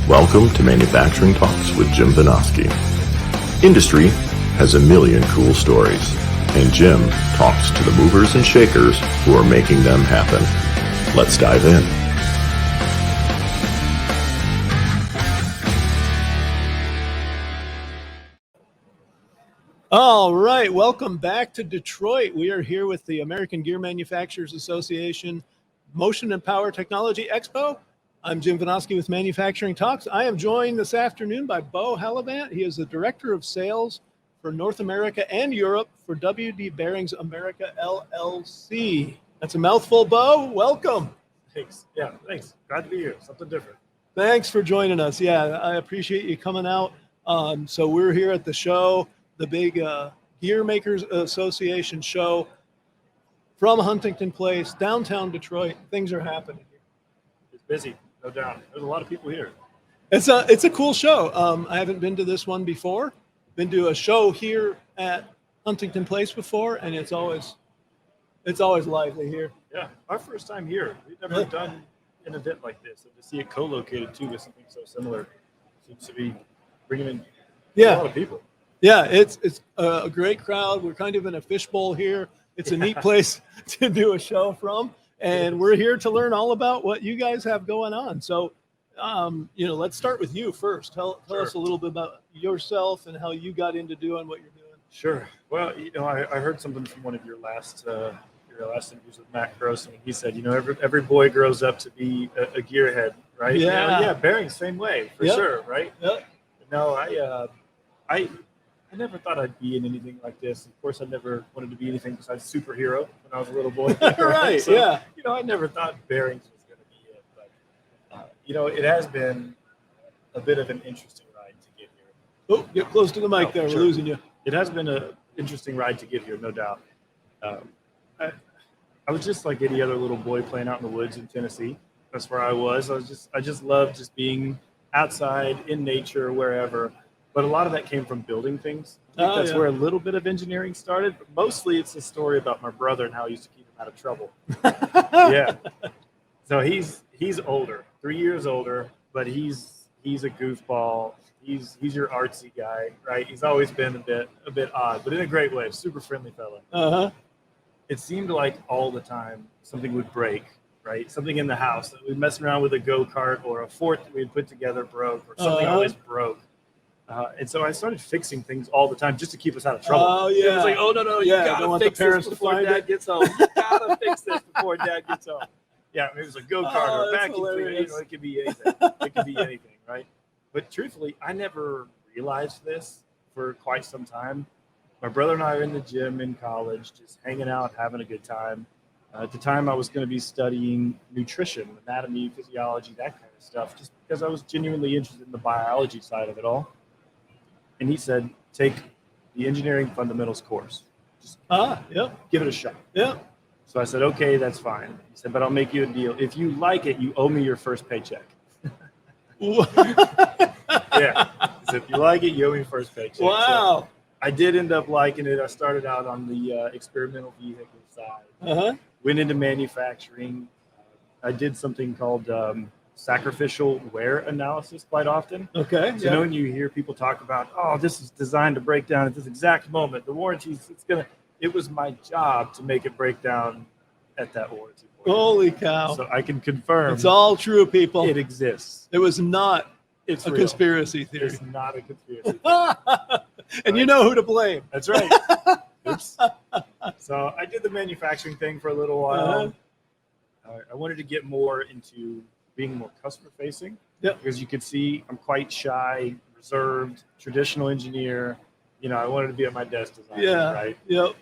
Welcome to Manufacturing Talks with Jim Vinoski. Industry has a million cool stories, and Jim talks to the movers and shakers who are making them happen. Let's dive in. All right, welcome back to Detroit. We are here with the American Gear Manufacturers Association Motion and Power Technology Expo. I'm Jim Vinoski with Manufacturing Talks. I am joined this afternoon by Beau Hallavant. He is the Director of Sales for North America and Europe for WD Bearings America LLC. That's a mouthful, Beau. Welcome. Thanks. Yeah, thanks. Glad to be here. Something different. Thanks for joining us. Yeah, I appreciate you coming out. So we're here at the show, the big Gear Makers Association show from Huntington Place, downtown Detroit. Things are happening here. It's busy, no doubt. There's a lot of people here. It's a cool show. I haven't been to this one before. Been to a show here at Huntington Place before, and it's always lively here. Yeah, our first time here. We've never done an event like this, and to see it co-located too with something so similar seems to be bringing in a lot of people. Yeah, it's a great crowd. We're kind of in a fishbowl here. It's a neat place to do a show from, and we're here to learn all about what you guys have going on. So, let's start with you first. Tell us a little bit about yourself and how you got into doing what you're doing. Sure. Well, I heard something from one of your last interviews with Matt Gross, and he said, every boy grows up to be a gearhead, right? Yeah. Bearings, same way, for sure, right? Yep. No, I never thought I'd be in anything like this. Of course, I never wanted to be anything besides superhero when I was a little boy. Right. So, yeah. I never thought bearings was going to be it. But, it has been a bit of an interesting ride to get here. Oh, get close to the mic there. Sure. We're losing you. It has been an interesting ride to get here, no doubt. I was just like any other little boy playing out in the woods in Tennessee. That's where I was. I just loved just being outside in nature, wherever. But a lot of that came from building things. I think that's where a little bit of engineering started. But mostly it's a story about my brother and how I used to keep him out of trouble. Yeah. So he's older, 3 years older, but he's a goofball. He's your artsy guy, right? He's always been a bit odd, but in a great way. Super friendly fella. Uh-huh. It seemed like all the time something would break, right? Something in the house. We'd mess around with a go-kart or a fort that we had put together broke, or something always broke. And so I started fixing things all the time just to keep us out of trouble. Oh, yeah. It was like, oh, no, you gotta fix this before Dad gets home. You gotta fix this before Dad gets home. Yeah, it was a go-kart or a vacuum cleaner. It could be anything. It could be anything, right? But truthfully, I never realized this for quite some time. My brother and I are in the gym in college, just hanging out, having a good time. At the time, I was going to be studying nutrition, anatomy, physiology, that kind of stuff, just because I was genuinely interested in the biology side of it all. And he said, take the engineering fundamentals course. Just give it a shot. Yeah. So I said, okay, that's fine. He said, but I'll make you a deal. If you like it, you owe me your first paycheck. Yeah. He said, if you like it, you owe me your first paycheck. Wow. So I did end up liking it. I started out on the experimental vehicle side. Uh-huh. Went into manufacturing. I did something called sacrificial wear analysis quite often. Okay. So when you hear people talk about, oh, this is designed to break down at this exact moment, the warranties, it was my job to make it break down at that warranty point. Holy cow. So I can confirm. It's all true, people. It exists. It was not a real. conspiracy theory. It's not a conspiracy theory. And you know who to blame. That's right. Oops. So I did the manufacturing thing for a little while. I wanted to get more into being more customer facing. Yep. Because you could see I'm quite shy, reserved, traditional engineer. I wanted to be at my desk designing, right? Yep.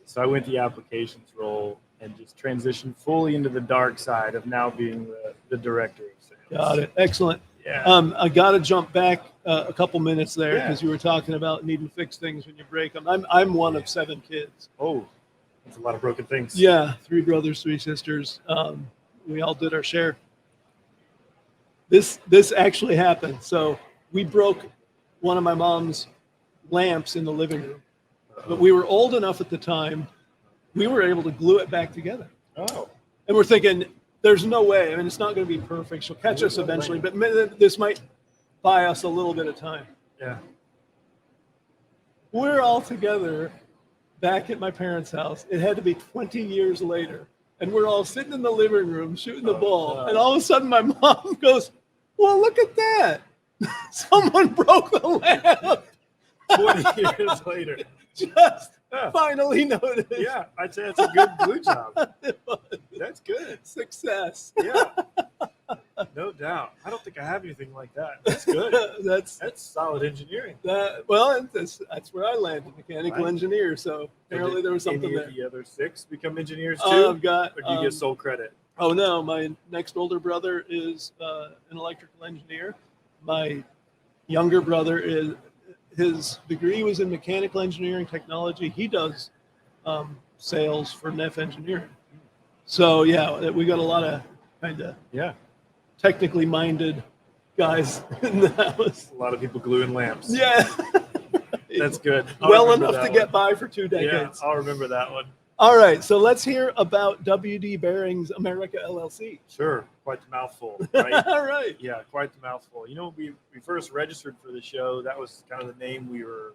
So I went the applications role and just transitioned fully into the dark side of now being the director of sales. Got it. Excellent. Yeah. I got to jump back a couple minutes there because you were talking about needing to fix things when you break them. I'm one of 7 kids. Oh, that's a lot of broken things. Yeah, 3 brothers, 3 sisters. We all did our share. This actually happened. So we broke one of my mom's lamps in the living room, but we were old enough at the time. We were able to glue it back together. Oh. And we're thinking, there's no way. I mean, it's not going to be perfect. She'll catch us eventually, but this might buy us a little bit of time. Yeah. We're all together back at my parents' house. It had to be 20 years later. And we're all sitting in the living room shooting the ball. And all of a sudden my mom goes, well, look at that. Someone broke the lamp. 20 years later. Just finally noticed. Yeah, I'd say that's a good glue job. That's good. Success. Yeah. No doubt. I don't think I have anything like that. That's good. That's solid engineering. Well, that's where I landed, mechanical engineer. So apparently there was something there. The other 6 become engineers too? I've got. Or do you get sole credit? Oh no, my next older brother is an electrical engineer. My younger brother his degree was in mechanical engineering technology. He does sales for NEF engineering. So yeah, we got a lot of kind of technically minded guys in the house. A lot of people gluing lamps. Yeah. That's good. Well enough to get by for 2 decades. Yeah, I'll remember that one. All right, so let's hear about WD Bearings America LLC. Sure, quite the mouthful, right? All right. Yeah, quite the mouthful. You know, we first registered for the show. That was kind of the name we were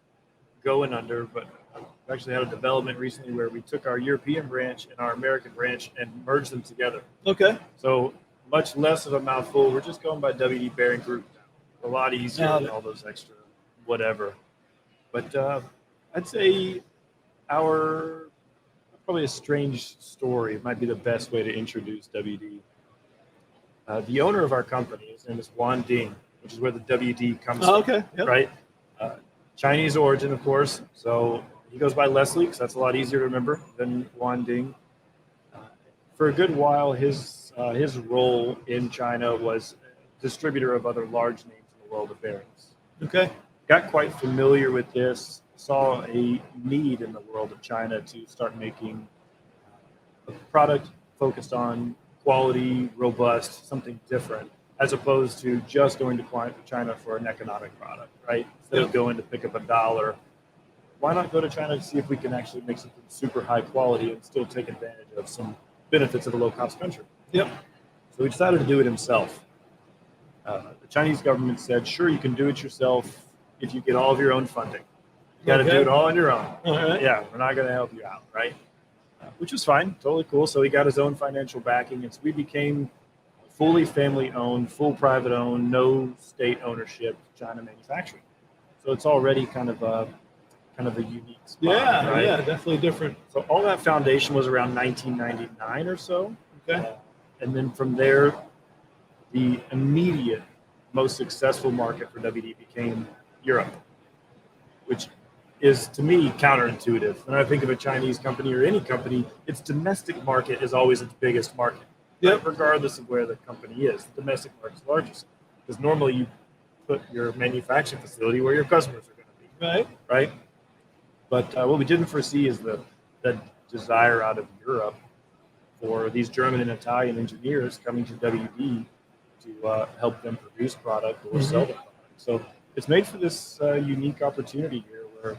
going under, but we actually had a development recently where we took our European branch and our American branch and merged them together. Okay. So much less of a mouthful. We're just going by WD Bearing Group now. A lot easier than all those extra whatever. But I'd say probably a strange story. It might be the best way to introduce WD. The owner of our company, his name is Juan Ding, which is where the WD comes from. Okay. Yep. Right? Chinese origin, of course. So he goes by Leslie because that's a lot easier to remember than Juan Ding. For a good while, his role in China was distributor of other large names in the world of bearings. Okay. Got quite familiar with this. Saw a need in the world of China to start making a product focused on quality, robust, something different, as opposed to just going to China for an economic product, right? Instead of going to pick up $1, why not go to China to see if we can actually make something super high quality and still take advantage of some benefits of a low-cost country? Yep. So he decided to do it himself. The Chinese government said, sure, you can do it yourself if you get all of your own funding. You got to do it all on your own. Yeah, we're not going to help you out, right? Which was fine, totally cool. So he got his own financial backing, and so we became fully family-owned, full private-owned, no state ownership China manufacturing. So it's already kind of a unique spot. Yeah, right? Yeah, definitely different. So all that foundation was around 1999 or so. Okay. And then from there, the immediate most successful market for WD became Europe, which is, to me, counterintuitive. When I think of a Chinese company or any company, its domestic market is always its biggest market, right? Regardless of where the company is. The domestic market is largest because normally you put your manufacturing facility where your customers are going to be, right? But what we didn't foresee is the desire out of Europe for these German and Italian engineers coming to WD to help them produce product or sell the product. So it's made for this unique opportunity here where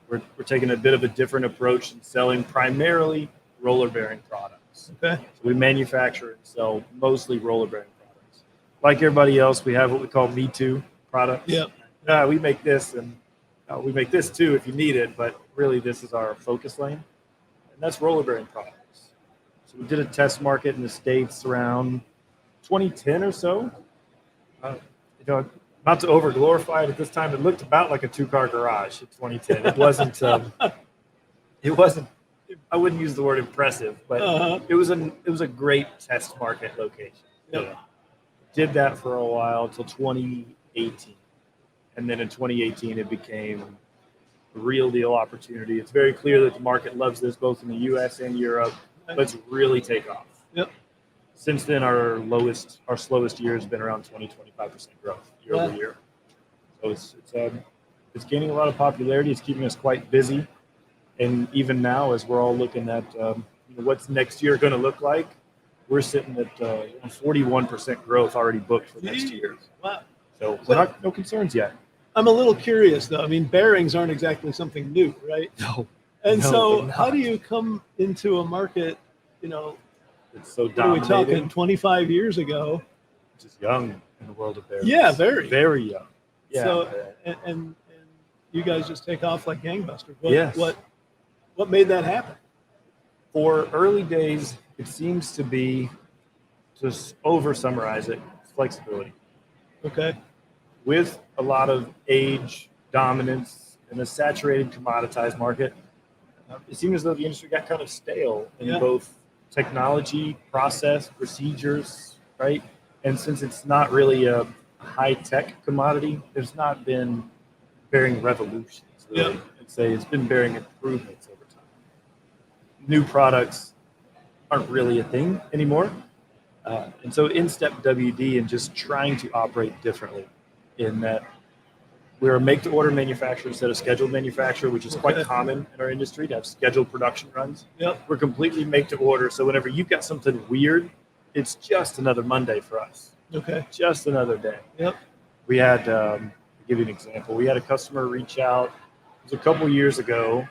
we're taking a bit of a different approach and selling primarily roller bearing products. Okay. So we manufacture and sell mostly roller bearing products. Like everybody else, we have what we call Me Too products. Yeah. We make this and we make this too if you need it, but really this is our focus lane, and that's roller bearing products. So we did a test market in the States around 2010 or so. Not to over glorify it at this time, it looked about like a 2-car garage in 2010. It wasn't. I wouldn't use the word impressive, but it was a great test market location. Yep. Did that for a while till 2018, and then in 2018 it became a real deal opportunity. It's very clear that the market loves this, both in the U.S. and Europe. Let's really take off. Yep. Since then, our slowest year has been around 20-25% growth year over year. So it's gaining a lot of popularity. It's keeping us quite busy. And even now, as we're all looking at what's next year going to look like, we're sitting at 41% growth already booked for next year. Wow. So no concerns yet. I'm a little curious, though. I mean, bearings aren't exactly something new, right? No. And so how do you come into a market, It's so What are we dominating. talking? 25 years ago. Which is young in the world of bearings. Yeah, very. Very young. Yeah. So, and you guys just take off like gangbusters. Yes. What made that happen? For early days, it seems to be, just over summarize it, flexibility. Okay. With a lot of age, dominance, and a saturated commoditized market, it seemed as though the industry got kind of stale in both technology, process, procedures, right? And since it's not really a high-tech commodity, there's not been bearing revolutions, really. I'd say it's been bearing improvements over time. New products aren't really a thing anymore. And so in step WD and just trying to operate differently in that we're a make-to-order manufacturer instead of scheduled manufacturer, which is quite common in our industry to have scheduled production runs. Yep. We're completely make-to-order, so whenever you've got something weird, it's just another Monday for us. Okay. Just another day. Yep. We had, to give you an example, we had a customer reach out. It was a couple years ago.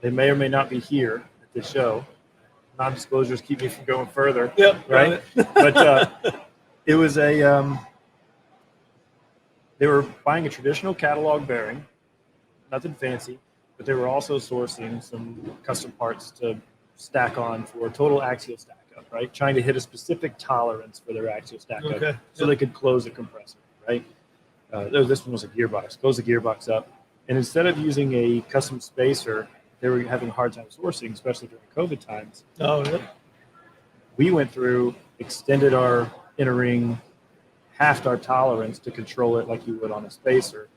They may or may not be here at the show. Non-disclosures keep me from going further. Yep. Right. But it was they were buying a traditional catalog bearing, nothing fancy, but they were also sourcing some custom parts to stack on for total axial stack up, right? Trying to hit a specific tolerance for their axial stack up so they could close a compressor, right? This one was a gearbox, close the gearbox up. And instead of using a custom spacer, they were having a hard time sourcing, especially during COVID times. Oh, yeah. We went through, extended our inner ring, halved our tolerance to control it like you would on a spacer,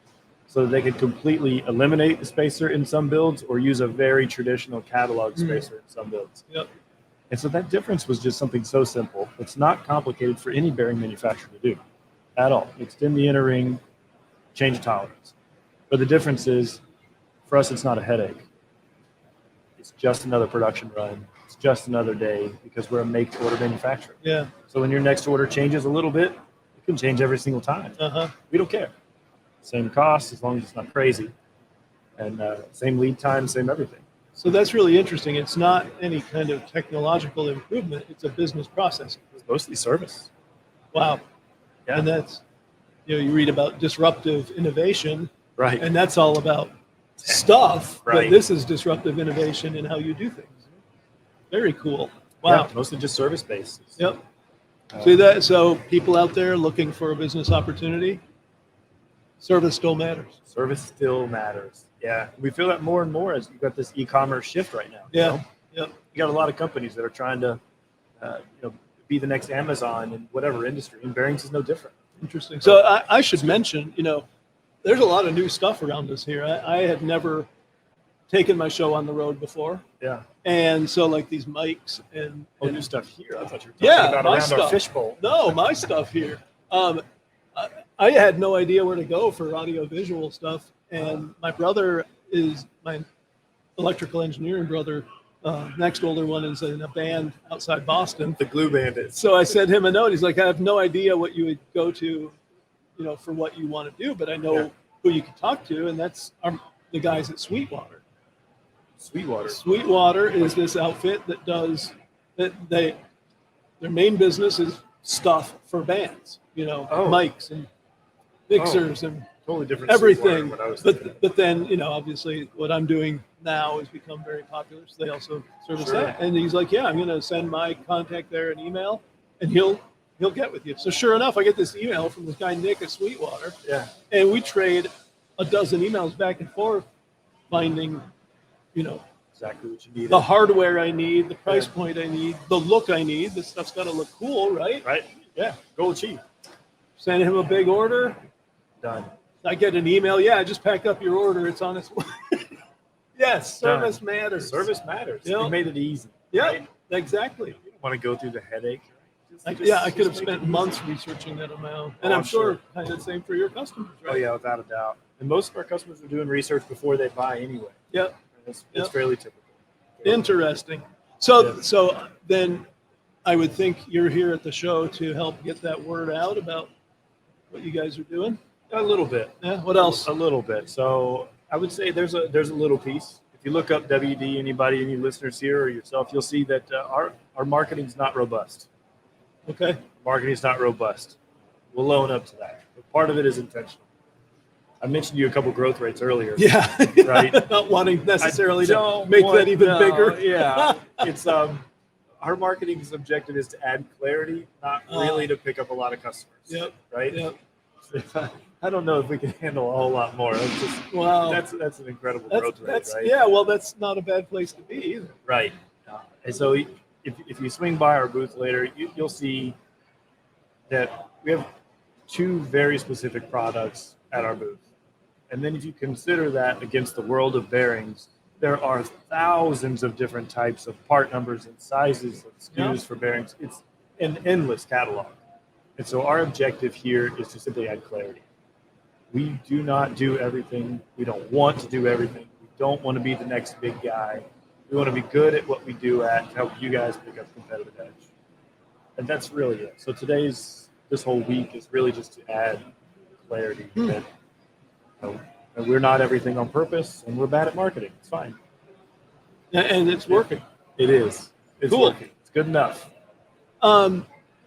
so that they could completely eliminate the spacer in some builds or use a very traditional catalog spacer in some builds. Yep. And so that difference was just something so simple. It's not complicated for any bearing manufacturer to do at all. Extend the inner ring, change tolerance. But the difference is, for us, it's not a headache. It's just another production run. It's just another day because we're a make-to-order manufacturer. Yeah. So when your next order changes a little bit, it can change every single time. We don't care. Same cost as long as it's not crazy. And same lead time, same everything. So that's really interesting. It's not any kind of technological improvement. It's a business process. It's mostly service. Wow. Yeah. And that's, you read about disruptive innovation. Right. And that's all about stuff. Right. But this is disruptive innovation in how you do things. Very cool. Wow. Yeah, mostly just service based. Yep. See that? So people out there looking for a business opportunity, service still matters. Service still matters. Yeah. We feel that more and more as you've got this e-commerce shift right now. Yeah. Yep. You got a lot of companies that are trying to, be the next Amazon in whatever industry, and bearings is no different. Interesting. So I should mention, there's a lot of new stuff around us here. I had never taken my show on the road before. Yeah. And so like these mics and new stuff here. I thought you were talking about my around stuff. our fishbowl. No, my stuff here. I had no idea where to go for audio visual stuff. And my brother is my electrical engineering brother. Next older one is in a band outside Boston. The Glue Bandits. So I sent him a note. He's like, I have no idea what you would go to, for what you want to do, but I know who you can talk to. And that's the guys at Sweetwater. Sweetwater is this outfit that does that. Their main business is stuff for bands, mics and mixers and totally different everything. What I was thinking. But then, obviously what I'm doing now has become very popular. So they also service that. And he's like, yeah, I'm going to send my contact there an email and he'll get with you. So sure enough, I get this email from this guy, Nick at Sweetwater. Yeah. And we trade a dozen emails back and forth, finding, exactly what you need. the hardware I need, the price point I need, the look I need. This stuff's got to look cool, right? Right. Yeah. Go cheap. Send him a big order. Done. I get an email. Yeah, I just packed up your order. It's on its way. Yes, service matters. Service matters. Yep. You made it easy. Yeah, right? exactly. You don't want to go through the headache. I could have spent months researching that amount. And I'm sure kind of the same for your customers, right? Oh, yeah, without a doubt. And most of our customers are doing research before they buy anyway. Yep. It's fairly typical. Interesting. So then I would think you're here at the show to help get that word out about what you guys are doing. A little bit. Yeah. What else? A little bit. So I would say there's a little piece. if you look up WD, anybody, any listeners here or yourself, you'll see that our marketing's not robust. Okay. Marketing's not robust. We'll own up to that. But part of it is intentional. I mentioned you a couple growth rates earlier. Yeah. Right. Not wanting necessarily to make that even bigger. Yeah. It's our marketing's objective is to add clarity, not really to pick up a lot of customers. Yep. Right. Yep. I don't know if we can handle a whole lot more. That's just, wow. That's an incredible growth rate, right? Yeah. Well, that's not a bad place to be either. Right. And so if you swing by our booth later, you'll see that we have 2 very specific products at our booth. And then if you consider that against the world of bearings, there are thousands of different types of part numbers and sizes of SKUs for bearings. It's an endless catalog. And so our objective here is to simply add clarity. We do not do everything. We don't want to do everything. We don't want to be the next big guy. We want to be good at what we do to help you guys pick up competitive edge. And that's really it. So this whole week is really just to add clarity that we're not everything on purpose and we're bad at marketing. It's fine. And it's working. It is. It's cool. Working. It's good enough.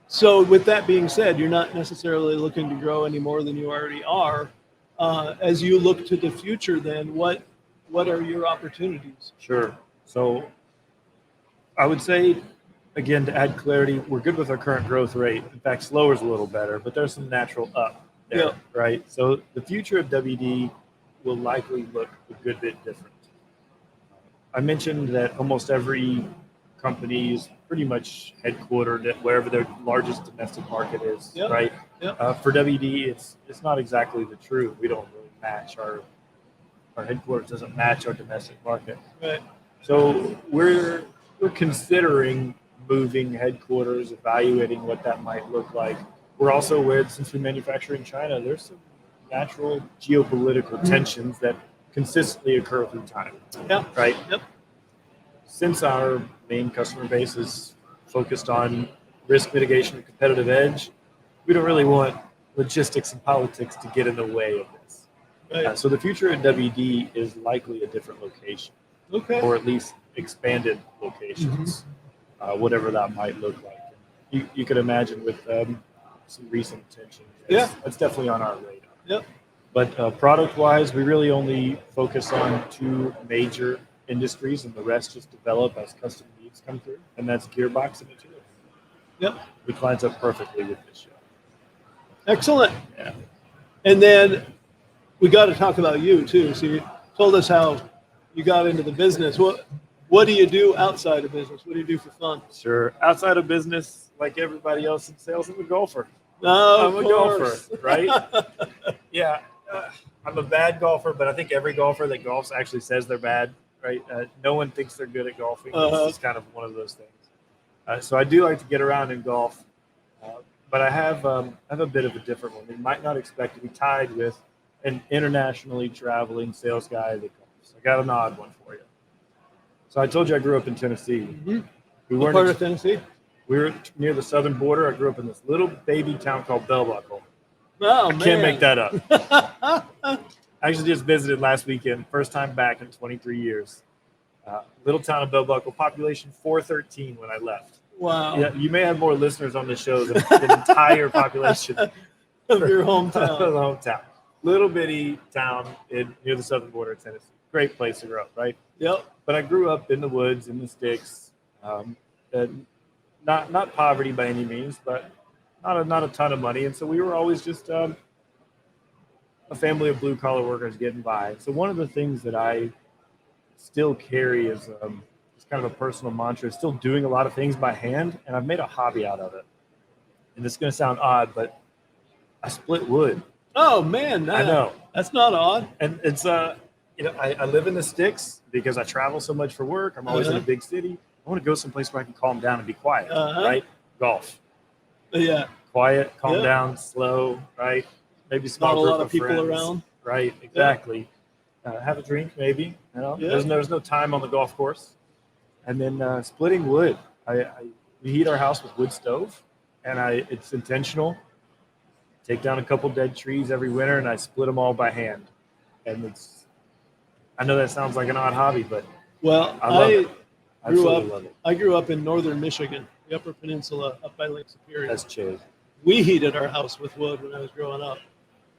So with that being said, you're not necessarily looking to grow any more than you already are. As you look to the future, then what are your opportunities? Sure. So I would say, again, to add clarity, we're good with our current growth rate. In fact, slower is a little better, but there's some natural up there, right? So the future of WD will likely look a good bit different. I mentioned that almost every company is pretty much headquartered at wherever their largest domestic market is, right? Yep. For WD, it's not exactly the truth. We don't really match our headquarters doesn't match our domestic market. Right. So we're considering moving headquarters, evaluating what that might look like. We're also aware that since we manufacture in China, there's some natural geopolitical tensions that consistently occur through time. Yeah. Right? Yep. Since our main customer base is focused on risk mitigation and competitive edge, we don't really want logistics and politics to get in the way of this. Right. So the future of WD is likely a different location. Okay. Or at least expanded locations, whatever that might look like. You could imagine with some recent tension. That's definitely on our radar. Yep. But product-wise, we really only focus on 2 major industries, and the rest just develop as custom needs come through, and that's gearbox and materials. Yep. Which lines up perfectly with this show. Excellent. Yeah. And then we got to talk about you too. So you told us how you got into the business. What do you do outside of business? What do you do for fun? Sure. Outside of business, like everybody else in sales, I'm a golfer. I'm a golfer, right? Yeah. I'm a bad golfer, but I think every golfer that golfs actually says they're bad, right? No one thinks they're good at golfing. It's just kind of one of those things. So I do like to get around and golf, but I have a bit of a different one. You might not expect to be tied with an internationally traveling sales guy that golfs. I got an odd one for you. So I told you I grew up in Tennessee. Mm-hmm. What part of Tennessee? We were near the southern border. I grew up in this little baby town called Bell Buckle. Oh, I can't make that up. I actually just visited last weekend, first time back in 23 years. Little town of Bell Buckle, population 413 when I left. Wow. Yeah, you may have more listeners on this show than the entire population of your hometown. Hometown. Little bitty town near the southern border of Tennessee. Great place to grow up, right? Yep. But I grew up in the woods, in the sticks. Not poverty by any means, but not a ton of money. And so we were always just a family of blue collar workers getting by. So one of the things that I still carry as kind of a personal mantra is still doing a lot of things by hand, and I've made a hobby out of it. And it's going to sound odd, but I split wood. Oh man, I know that's not odd. And it's I live in the sticks because I travel so much for work. I'm always in a big city. I want to go someplace where I can calm down and be quiet, right? Golf. Yeah. Quiet, calm down, slow, right? Maybe small not group a lot of people friends, around. Right, exactly. Have a drink, maybe. There's no time on the golf course. And then splitting wood. We heat our house with wood stove, and it's intentional. Take down a couple dead trees every winter, and I split them all by hand. And I know that sounds like an odd hobby, but Well, I love it. love it. I grew up in northern Michigan, the Upper Peninsula, up by Lake Superior. That's chill. We heated our house with wood when I was growing up,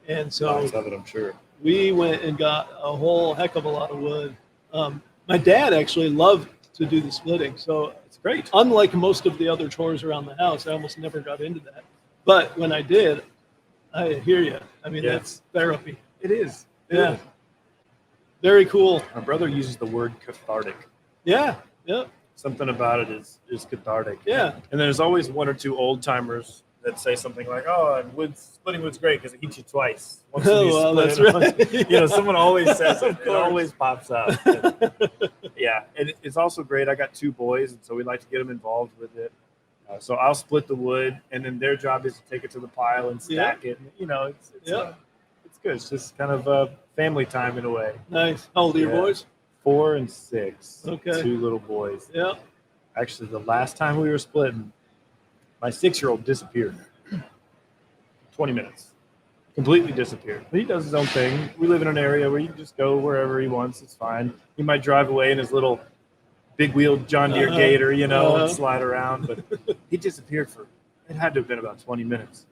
and so Lots of it, I'm sure. we went and got a whole heck of a lot of wood. My dad actually loved to do the splitting, so It's great. unlike most of the other chores around the house, I almost never got into that. But when I did, I hear you. I mean, Yeah. that's therapy. It is. It Yeah. is. Very cool. My brother uses the word cathartic. Yeah. Yeah. Something about it is cathartic. Yeah. And there's always one or two old timers that say something like, "Oh, and splitting wood's great because it heats you twice." Once Oh, you well, split that's it, right. you know, someone always says Of it. It course. always pops up. Yeah, and it's also great. I got 2 boys, and so we like to get them involved with it. So I'll split the wood, and then their job is to take it to the pile and stack it. And, you know, it's good. It's just kind of family time in a way. Nice. How old are your Yeah. boys? 4 and 6. Okay. 2 little boys. Yeah. Actually, the last time we were splitting, my 6-year-old disappeared. 20 minutes. Completely disappeared. But he does his own thing. We live in an area where you can just go wherever he wants. It's fine. He might drive away in his little big-wheeled John Deere Gator, you know, and slide around. But he disappeared for, it had to have been about 20 minutes.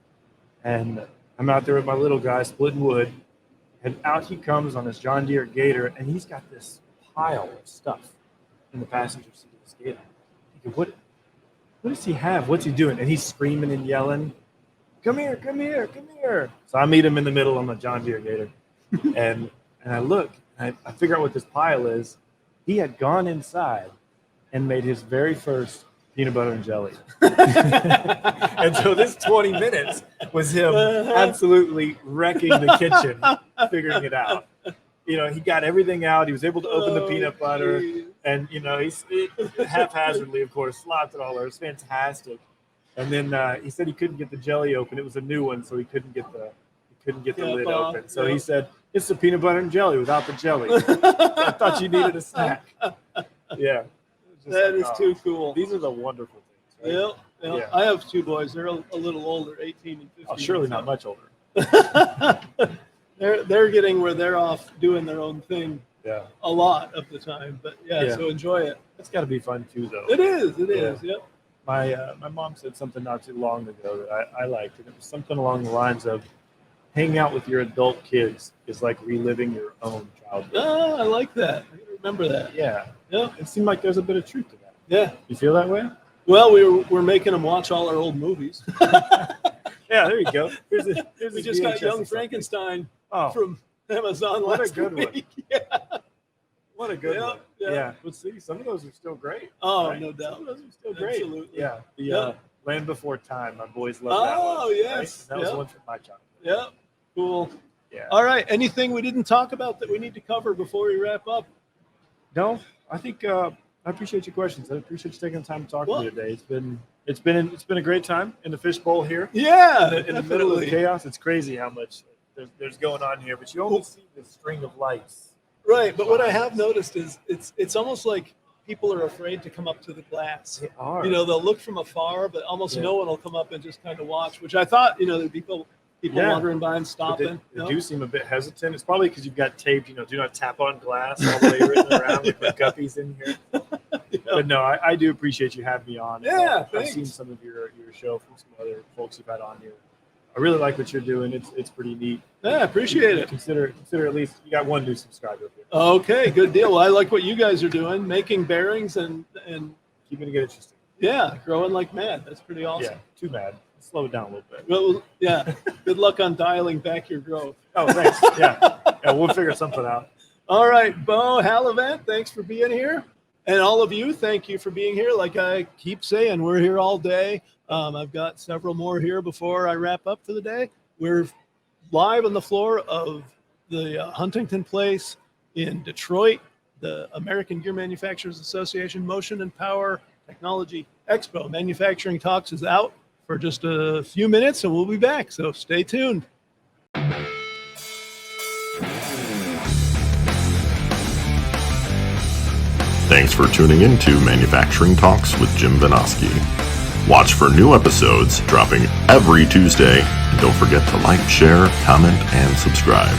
And I'm out there with my little guy splitting wood. And out he comes on his John Deere Gator, and he's got this pile of stuff in the passenger seat of his Gator. I go, what does he have? What's he doing? And he's screaming and yelling, come here, come here, come here. So I meet him in the middle on the John Deere Gator. and I look, and I figure out what this pile is. He had gone inside and made his very first peanut butter and jelly. And so this 20 minutes was him absolutely wrecking the kitchen, figuring it out. You know, he got everything out. He was able to open the peanut butter. Geez. And, you know, he haphazardly, of course, slopped it all over. It was fantastic. And then he said he couldn't get the jelly open. It was a new one, so he couldn't get the lid open. So he said, it's the peanut butter and jelly without the jelly. I thought you needed a snack. Yeah. That is too cool. These are the wonderful things. Right? Yeah. Yeah. I have 2 boys. They're a little older, 18 and 15. Oh, surely not much older. They're getting where they're off doing their own thing Yeah. a lot of the time. But yeah. So enjoy it. It's got to be fun too, though. It is. It is. Yep. My mom said something not too long ago that I liked, and it was something along the lines of hanging out with your adult kids is like reliving your own childhood. Oh, I like that. I remember that. Yeah. Yeah. It seemed like there's a bit of truth to that. Yeah. You feel that way? Well, we're making them watch all our old movies. Yeah, there you go. Here's We just got Young Frankenstein from Amazon what last a good week. one. Yeah. What a good Yeah, one. yeah. Yeah. Let's see. Some of those are still great. Oh, right? no doubt. Some of those are still great. Absolutely. Yeah. The Yeah. Land Before Time. My boys love that one. Oh, yes. Right? That was Yeah. one from my childhood. Yeah. Cool. Yeah. All right. Anything we didn't talk about that we need to cover before we wrap up? No, I think I appreciate your questions. I appreciate you taking the time to talk to me today. It's been a great time in the fishbowl here. Yeah. In the middle of chaos, it's crazy how much there's going on here, but you only see the string of lights. Right. But what I have noticed is it's almost like people are afraid to come up to the glass. They are. You know, they'll look from afar, but almost no one will come up and just kind of watch, which I thought, there'd be people wandering by and stopping. They do seem a bit hesitant. It's probably because you've got taped, do not tap on glass all the way written around with the guppies in here. But no, I do appreciate you having me on. Yeah, I've seen some of your show from some other folks you've had on here. I really like what you're doing. It's pretty neat. Yeah, I appreciate it. Consider at least you got one new subscriber here. Okay, good deal. Well, I like what you guys are doing, making bearings and Keeping it interesting. Yeah, growing like mad. That's pretty awesome. Yeah, too bad. Slow it down a little bit. Well, yeah. Good luck on dialing back your growth. Oh, thanks. Yeah, we'll figure something out. All right, Beau Hallavant, thanks for being here. And all of you, thank you for being here. Like I keep saying, we're here all day. I've got several more here before I wrap up for the day. We're live on the floor of the Huntington Place in Detroit, the American Gear Manufacturers Association Motion and Power Technology Expo. Manufacturing Talks is out for just a few minutes, and we'll be back. So stay tuned. Thanks for tuning in to Manufacturing Talks with Jim Vanoski. Watch for new episodes dropping every Tuesday. And don't forget to like, share, comment, and subscribe.